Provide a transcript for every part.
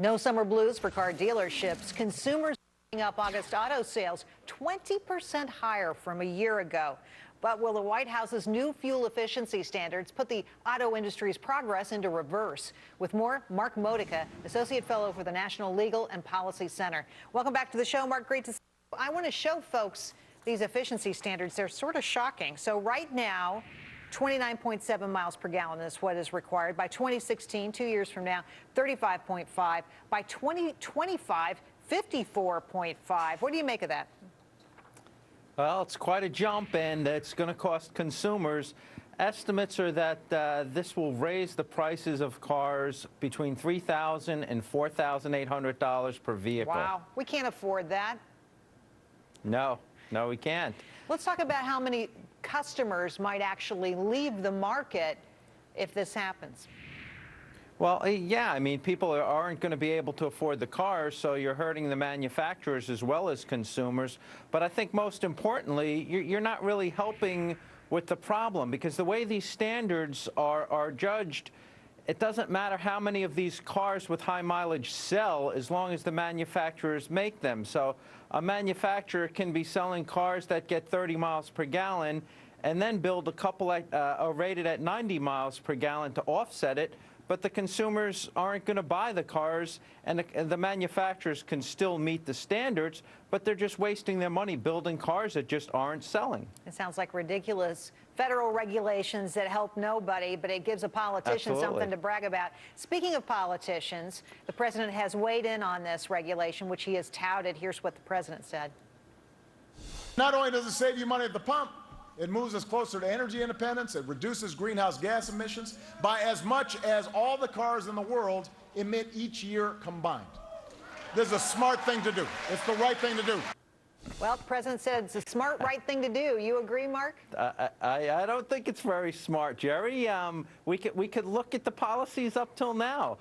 No summer blues for car dealerships. Consumers up August auto sales 20% higher from a year ago. But will the White House's new fuel efficiency standards put the auto industry's progress into reverse? With more, Mark Modica, Associate Fellow for the National Legal and Policy Center. Welcome back to the show, Mark. Great to see you. I want to show folks these efficiency standards. They're sort of shocking. So right now, 29.7 miles per gallon is what is required. By 2016, 2 years from now, 35.5. By 2025, 54.5. What do you make of that? Well, it's quite a jump, and it's going to cost consumers. Estimates are that this will raise the prices of cars between $3,000 and $4,800 per vehicle. Wow. We can't afford that. No, we can't. Let's talk about how many customers might actually leave the market if this happens. Well, yeah, I mean, people aren't going to be able to afford the cars, so you're hurting the manufacturers as well as consumers. But I think most importantly, you're not really helping with the problem, because the way these standards are judged, it doesn't matter how many of these cars with high mileage sell as long as the manufacturers make them. So a manufacturer can be selling cars that get 30 miles per gallon and then build a couple rated at 90 miles per gallon to offset it. But the consumers aren't going to buy the cars, and the manufacturers can still meet the standards, but they're just wasting their money building cars that just aren't selling. It sounds like ridiculous federal regulations that help nobody, but it gives a politician Absolutely. something to brag about. Speaking of politicians, the president has weighed in on this regulation, which he has touted. Here's what the president said. Not only does it save you money at the pump, it moves us closer to energy independence. It reduces greenhouse gas emissions by as much as all the cars in the world emit each year combined. This is a smart thing to do. It's the right thing to do. Well, the president said it's a smart, right thing to do. You agree, Mark? I don't think it's very smart, Jerry. We could look at the policies up till now.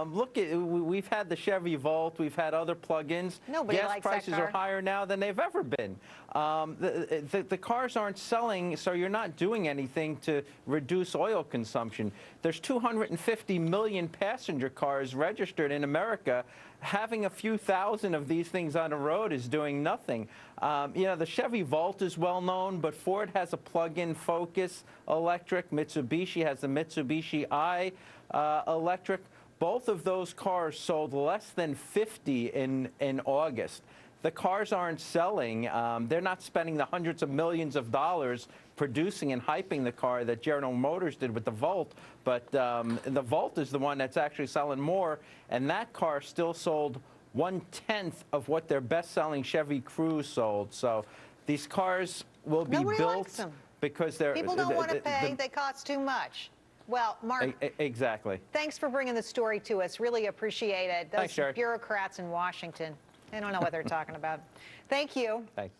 We've had the Chevy Volt, we've had other plug-ins. Nobody Gas likes prices that car. are higher now than they've ever been. The cars aren't selling, so you're not doing anything to reduce oil consumption. There's 250 million passenger cars registered in America. Having a few thousand of these things on the road is doing nothing. You know, the Chevy Volt is well known, but Ford has a plug-in Focus electric. Mitsubishi has the Mitsubishi i electric. Both of those cars sold less than 50 in August. The cars aren't selling. They're not spending the hundreds of millions of dollars producing and hyping the car that General Motors did with the Volt. But the Volt is the one that's actually selling more, and that car still sold 1/10 of what their best-selling Chevy Cruze sold. So these cars will be built because they're... People don't want to pay. They cost too much. Well, Mark, exactly. Thanks for bringing the story to us. Really appreciate it. Those Thanks, Gerri. bureaucrats in Washington, they don't know what they're talking about. Thank you. Thanks.